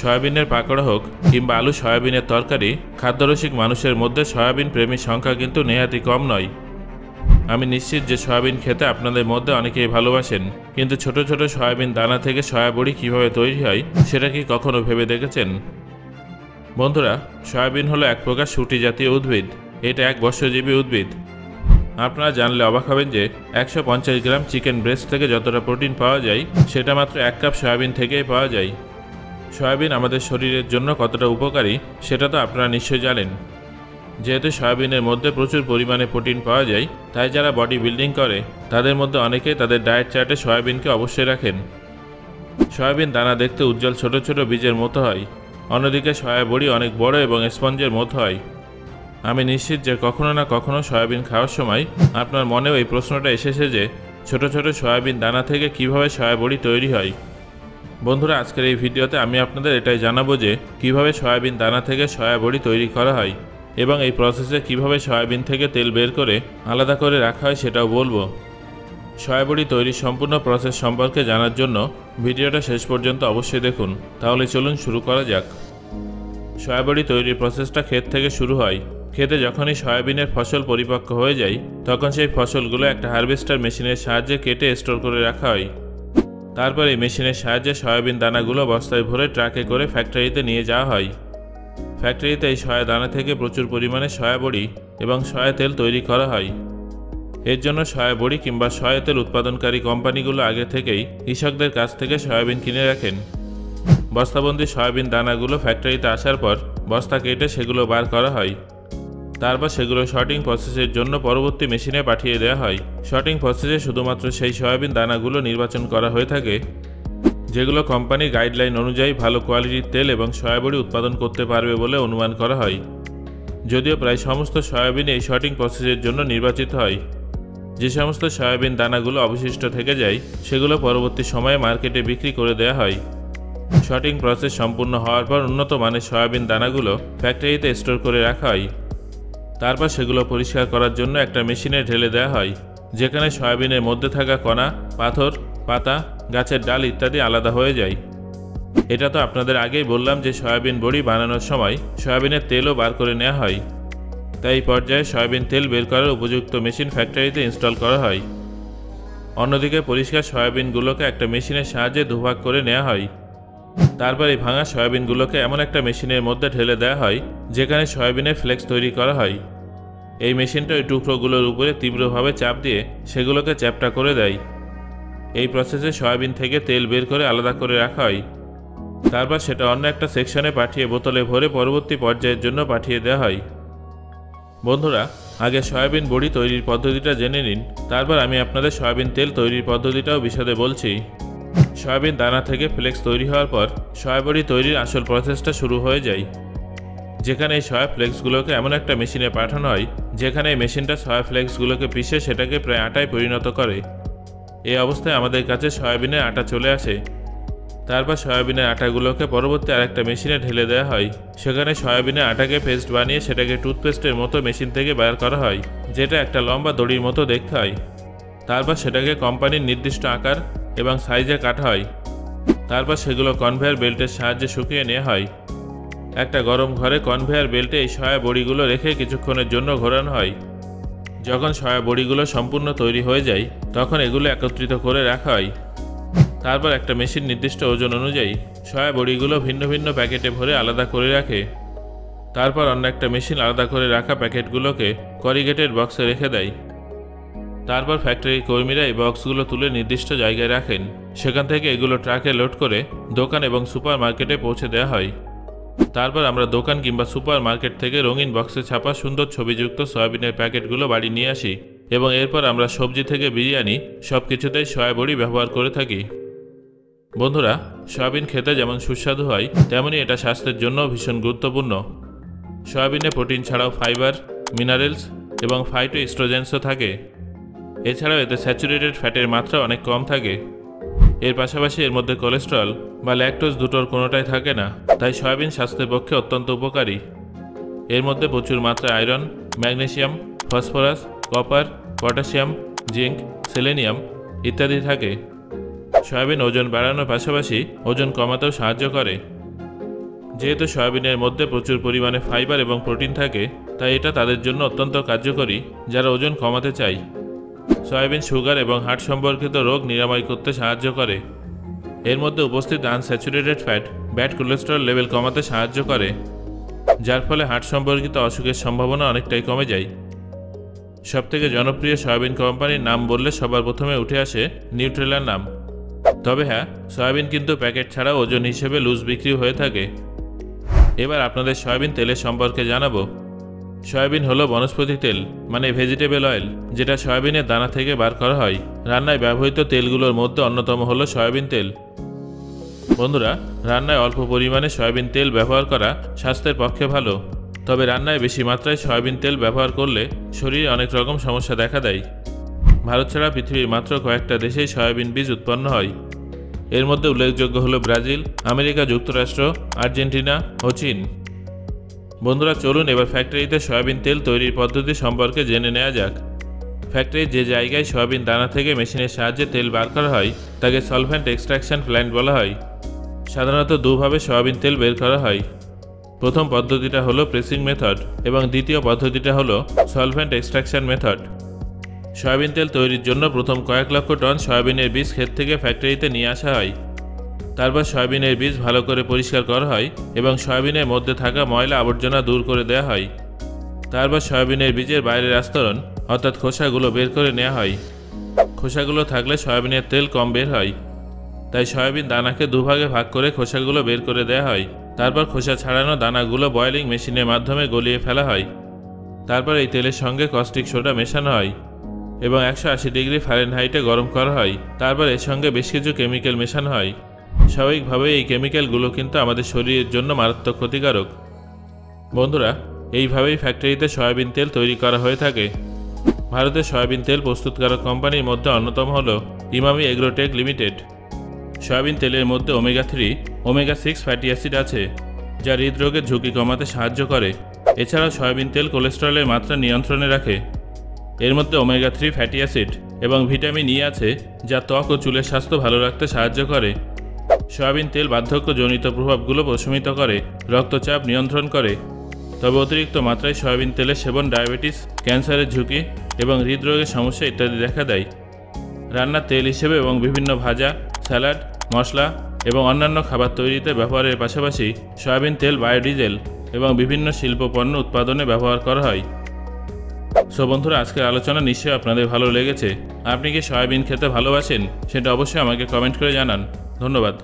সয়াবিনের পাকোড়া হোক কিংবা আলু সয়াবিনের তরকারি, খাদ্যরসিক মানুষের মধ্যে সয়াবিন প্রেমীর সংখ্যা কিন্তু নেহাতই কম নয়। আমি নিশ্চিত যে সয়াবিন খেতে আপনাদের মধ্যে অনেকেই ভালোবাসেন, কিন্তু ছোট ছোট সয়াবিন দানা থেকে সয়া বড়ি কীভাবে তৈরি হয় সেটা কি কখনো ভেবে দেখেছেন? বন্ধুরা, সয়াবিন হলো এক প্রকার শুঁটি জাতীয় উদ্ভিদ। এটা এক বর্ষজীবী উদ্ভিদ। আপনারা জানলে অবাক হবেন যে 150 গ্রাম চিকেন ব্রেস্ট থেকে যতটা প্রোটিন পাওয়া যায় সেটা মাত্র 1 কাপ সয়াবিন থেকেই পাওয়া যায়। সয়াবিন আমাদের শরীরের জন্য কতটা উপকারী সেটা তো আপনারা নিশ্চয়ই জানেন। যেহেতু সয়াবিনের মধ্যে প্রচুর পরিমাণে প্রোটিন পাওয়া যায়, তাই যারা বডি বিল্ডিং করে তাদের মধ্যে অনেকেই তাদের ডায়েট চার্টে সয়াবিনকে অবশ্যই রাখেন। সয়াবিন দানা দেখতে উজ্জ্বল ছোট ছোট বীজের মতো হয়, অন্যদিকে সয়া বড়ি অনেক বড় এবং স্পঞ্জের মতো হয়। আমি নিশ্চিত যে কখনো না কখনো সয়াবিন খাওয়ার সময় আপনার মনেও এই প্রশ্নটা এসেছে যে ছোট ছোট সয়াবিন দানা থেকে কিভাবে সয়া বড়ি তৈরি হয়। বন্ধুরা, আজকের এই ভিডিওতে আমি আপনাদের এটাই জানাবো যে কিভাবে সয়াবিন দানা থেকে সয়া বড়ি তৈরি করা হয় এবং এই প্রসেসে কিভাবে সয়াবিন থেকে তেল বের করে আলাদা করে রাখা হয় সেটাও বলবো। সয়া বড়ি তৈরির সম্পূর্ণ প্রসেস সম্পর্কে জানার জন্য ভিডিওটা শেষ পর্যন্ত অবশ্যই দেখুন। তাহলে চলুন শুরু করা যাক। সয়া বড়ি তৈরির প্রসেসটা ক্ষেত থেকে শুরু হয়। ক্ষেতে যখনই সয়াবিনের ফসল পরিপক্ক হয়ে যায় তখন সেই ফসলগুলো একটা হারভেস্টার মেশিনের সাহায্যে কেটে স্টোর করে রাখা হয়। তারপর এই মেশিনের সাহায্যে সয়াবিন দানাগুলো বস্তায় ভরে ট্রাকে করে ফ্যাক্টরিতে নিয়ে যাওয়া হয়। ফ্যাক্টরিতে এই সয়া দানা থেকে প্রচুর পরিমাণে সয়া বড়ি এবং সয়া তেল তৈরি করা হয়। এর জন্য সয়া বড়ি কিংবা সয়া তেল উৎপাদনকারী কোম্পানিগুলো আগে থেকেই কৃষকদের কাছ থেকে সয়াবিন কিনে রাখেন। বস্তাবন্দি সয়াবিন দানাগুলো ফ্যাক্টরিতে আসার পর বস্তা কেটে সেগুলো বার করা হয়। তারপর সেগুলো শর্টিং প্রসেসের জন্য পরবর্তী মেশিনে পাঠিয়ে দেওয়া হয়। শর্টিং প্রসেসে শুধুমাত্র সেই সয়াবিন দানাগুলো নির্বাচন করা হয়ে থাকে যেগুলো কোম্পানির গাইডলাইন অনুযায়ী ভালো কোয়ালিটির তেল এবং সয়াবড়ি উৎপাদন করতে পারবে বলে অনুমান করা হয়। যদিও প্রায় সমস্ত সয়াবিন এই শর্টিং প্রসেসের জন্য নির্বাচিত হয়। যে সমস্ত সয়াবিন দানাগুলো অবশিষ্ট থেকে যায় সেগুলো পরবর্তী সময়ে মার্কেটে বিক্রি করে দেওয়া হয়। শর্টিং প্রসেস সম্পূর্ণ হওয়ার পর উন্নত মানের সয়াবিন দানাগুলো ফ্যাক্টরিতে স্টোর করে রাখা হয়। তারপর সেগুলো পরিষ্কার করার জন্য একটা মেশিনে ঢেলে দেওয়া হয়, যেখানে সয়াবিনের মধ্যে থাকা কণা, পাথর, পাতা, গাছের ডাল ইত্যাদি আলাদা হয়ে যায়। এটা তো আপনাদের আগেই বললাম যে সয়াবিন বড়ি বানানোর সময় সয়াবিনের তেলও বার করে নেওয়া হয়। তাই এই পর্যায়ে সয়াবিন তেল বের করার উপযুক্ত মেশিন ফ্যাক্টরিতে ইনস্টল করা হয়। অন্যদিকে পরিষ্কার সয়াবিনগুলোকে একটা মেশিনের সাহায্যে দুভাগ করে নেওয়া হয়। তারপর এই ভাঙা সয়াবিনগুলোকে এমন একটা মেশিনের মধ্যে ঢেলে দেওয়া হয় যেখানে সয়াবিনের ফ্লেক্স তৈরি করা হয়। এই মেশিনটা ওই টুকরোগুলোর উপরে তীব্রভাবে চাপ দিয়ে সেগুলোকে চ্যাপ্টা করে দেয়। এই প্রসেসে সয়াবিন থেকে তেল বের করে আলাদা করে রাখা হয়। তারপর সেটা অন্য একটা সেকশনে পাঠিয়ে বোতলে ভরে পরবর্তী পর্যায়ের জন্য পাঠিয়ে দেওয়া হয়। বন্ধুরা, আগে সয়াবিন বড়ি তৈরির পদ্ধতিটা জেনে নিন, তারপর আমি আপনাদের সয়াবিন তেল তৈরির পদ্ধতিটাও বিশদে বলছি। সয়াবিন দানা থেকে ফ্লেক্স তৈরি হওয়ার পর সয়া বড়ি তৈরির আসল প্রসেসটা শুরু হয়ে যায়, যেখানে এই সয়া ফ্লেক্সগুলোকে এমন একটা মেশিনে পাঠানো হয় যেখানে এই মেশিনটা সয়া ফ্লেক্সগুলোকে পিষে সেটাকে প্রায় আটায় পরিণত করে। এই অবস্থায় আমাদের কাছে সয়াবিনের আটা চলে আসে। তারপর সয়াবিনের আটাগুলোকে পরবর্তী আরেকটা মেশিনে ঢেলে দেওয়া হয়। সেখানে সয়াবিনের আটাকে পেস্ট বানিয়ে সেটাকে টুথপেস্টের মতো মেশিন থেকে বের করা হয়, যেটা একটা লম্বা দড়ির মতো দেখতে হয়। তারপর সেটাকে কোম্পানির নির্দিষ্ট আকার এবং সাইজে কাটা হয়। তারপর সেগুলো কনভেয়ার বেল্টের সাহায্যে শুকিয়ে নেওয়া হয়। একটা গরম ঘরে কনভেয়ার বেল্টে এই সয়া বড়িগুলো রেখে কিছুক্ষণের জন্য ঘোরানো হয়। যখন সয়া বড়িগুলো সম্পূর্ণ তৈরি হয়ে যায় তখন এগুলো একত্রিত করে রাখা হয়। তারপর একটা মেশিন নির্দিষ্ট ওজন অনুযায়ী সয়া বড়িগুলো ভিন্ন ভিন্ন প্যাকেটে ভরে আলাদা করে রাখে। তারপর অন্য একটা মেশিন আলাদা করে রাখা প্যাকেটগুলোকে করিগেটেড বক্সে রেখে দেয়। তারপর ফ্যাক্টরির কর্মীরা এই বক্সগুলো তুলে নির্দিষ্ট জায়গায় রাখেন। সেখান থেকে এগুলো ট্রাকে লোড করে দোকান এবং সুপার মার্কেটে পৌঁছে দেওয়া হয়। তারপর আমরা দোকান কিংবা সুপার মার্কেট থেকে রঙিন বক্সে ছাপা সুন্দর ছবিযুক্ত সয়াবিনের প্যাকেটগুলো বাড়ি নিয়ে আসি এবং এরপর আমরা সবজি থেকে বিরিয়ানি সব কিছুতেই সয়া বড়ি ব্যবহার করে থাকি। বন্ধুরা, সয়াবিন খেতে যেমন সুস্বাদু হয় তেমনি এটা স্বাস্থ্যের জন্যও ভীষণ গুরুত্বপূর্ণ। সয়াবিনে প্রোটিন ছাড়াও ফাইবার, মিনারেলস এবং ফাইটোএস্ট্রোজেন্সও থাকে। এছাড়াও এতে স্যাচুরেটেড ফ্যাটের মাত্রা অনেক কম থাকে। এর পাশাপাশি এর মধ্যে কোলেস্টেরল বা ল্যাকটোজ দুটোর কোনোটাই থাকে না, তাই সয়াবিন স্বাস্থ্যের পক্ষে অত্যন্ত উপকারী। এর মধ্যে প্রচুর মাত্রায় iron, magnesium, phosphorus, copper, potassium, zinc, selenium ইত্যাদি থাকে। সয়াবিন ওজন বাড়ানোর পাশাপাশি ওজন কমাতেও সাহায্য করে। যেহেতু সয়াবিনের মধ্যে প্রচুর পরিমাণে ফাইবার এবং প্রোটিন থাকে, তাই এটা তাদের জন্য অত্যন্ত কার্যকরী যারা ওজন কমাতে চায়। সয়াবিন সুগার এবং হার্ট সম্পর্কিত রোগ নিরাময় করতে সাহায্য করে। এর মধ্যে উপস্থিত unsaturated fat bad cholesterol level কমাতে সাহায্য করে, যার ফলে হার্ট সম্পর্কিত অসুখের সম্ভাবনা অনেকটাই কমে যায়। সবথেকে জনপ্রিয় সয়াবিন কোম্পানির নাম বললে সবার প্রথমে উঠে আসে নিউট্রেলার নাম। তবে হ্যাঁ, সয়াবিন কিন্তু প্যাকেট ছাড়া ওজন হিসেবে লুজ বিক্রি হয়ে থাকে। এবার আপনাদের সয়াবিন তেলের সম্পর্কে জানাবো। সয়াবিন হলো বনস্পতি তেল, মানে ভেজিটেবল অয়েল, যেটা সয়াবিনের দানা থেকে বার করা হয়। রান্নায় ব্যবহৃত তেলগুলোর মধ্যে অন্যতম হলো সয়াবিন তেল। বন্ধুরা, রান্নায় অল্প পরিমাণে সয়াবিন তেল ব্যবহার করা স্বাস্থ্যের পক্ষে ভালো। তবে রান্নায় বেশি মাত্রায় সয়াবিন তেল ব্যবহার করলে শরীরে অনেক রকম সমস্যা দেখা দেয়। ভারত ছাড়া পৃথিবীর মাত্র কয়েকটা দেশেই সয়াবিন বীজ উৎপন্ন হয়। এর মধ্যে উল্লেখযোগ্য হলো ব্রাজিল, আমেরিকা যুক্তরাষ্ট্র, আর্জেন্টিনা ও চীন। বন্ধুরা, চলুন এবার ফ্যাক্টরিতে সয়াবিন তেল তৈরির পদ্ধতি সম্পর্কে জেনে নেওয়া যাক। ফ্যাক্টরির যে জায়গায় সয়াবিন দানা থেকে মেশিনের সাহায্যে তেল বার করা হয় তাকে সলভেন্ট এক্সট্রাকশন প্ল্যান্ট বলা হয়। সাধারণত দুভাবে সয়াবিন তেল বের করা হয়। প্রথম পদ্ধতিটা হলো প্রেসিং মেথড এবং দ্বিতীয় পদ্ধতিটা হলো সলভেন্ট এক্সট্রাকশন মেথড। সয়াবিন তেল তৈরির জন্য প্রথম কয়েক লক্ষ টন সয়াবিনের বীজ ক্ষেত থেকে ফ্যাক্টরিতে নিয়ে আসা হয়। তারপর সয়াবিনের বীজ ভালো করে পরিষ্কার করা হয় এবং সয়াবিনের মধ্যে থাকা ময়লা আবর্জনা দূর করে দেওয়া হয়। তারপর সয়াবিনের বীজের বাইরের আস্তরণ অর্থাৎ খোসাগুলো বের করে নেওয়া হয়। খোসাগুলো থাকলে সয়াবিনের তেল কম বের হয়, তাই সয়াবিন দানাকে দুভাগে ভাগ করে খোসাগুলো বের করে দেওয়া হয়। তারপর খোসা ছাড়ানো দানাগুলো বয়েলিং মেশিনের মাধ্যমে গলিয়ে ফেলা হয়। তারপর এই তেলের সঙ্গে কস্টিক সোডা মেশানো হয় এবং 180 ডিগ্রি ফারেনহাইটে গরম করা হয়। তারপর এর সঙ্গে বেশ কিছু কেমিক্যাল মেশানো হয়। স্বাভাবিকভাবে এই কেমিক্যালগুলো কিন্তু আমাদের শরীরের জন্য মারাত্মক ক্ষতিকারক। বন্ধুরা, এইভাবেই ফ্যাক্টরিতে সয়াবিন তেল তৈরি করা হয়ে থাকে। ভারতের সয়াবিন তেল প্রস্তুতকারক কোম্পানির মধ্যে অন্যতম হল ইমামি এগ্রোটেক লিমিটেড। সয়াবিন তেলের মধ্যে ওমেগা 3, ওমেগা 6 ফ্যাটি অ্যাসিড আছে, যা হৃদরোগের ঝুঁকি কমাতে সাহায্য করে। এছাড়াও সয়াবিন তেল কোলেস্টেরলের মাত্রা নিয়ন্ত্রণে রাখে। এর মধ্যে ওমেগা 3 ফ্যাটি অ্যাসিড এবং ভিটামিন ই আছে, যা ত্বক ও চুলের স্বাস্থ্য ভালো রাখতে সাহায্য করে। সয়াবিন তেল বার্ধক্যজনিত প্রভাবগুলো প্রশমিত করে, রক্তচাপ নিয়ন্ত্রণ করে। তবে অতিরিক্ত মাত্রায় সয়াবিন তেলের সেবন ডায়াবেটিস, ক্যান্সারের ঝুঁকি এবং হৃদরোগের সমস্যা ইত্যাদি দেখা দেয়। রান্নার তেল হিসেবে এবং বিভিন্ন ভাজা, স্যালাড, মশলা এবং অন্যান্য খাবার তৈরিতে ব্যবহারের পাশাপাশি সয়াবিন তেল বায়োডিজেল এবং বিভিন্ন শিল্প পণ্য উৎপাদনে ব্যবহার করা হয়। বন্ধুরা, আজকের আলোচনা নিশ্চয়ই আপনাদের ভালো লেগেছে। আপনি কি সয়াবিন খেতে ভালোবাসেন? সেটা অবশ্যই আমাকে কমেন্ট করে জানান। ধন্যবাদ।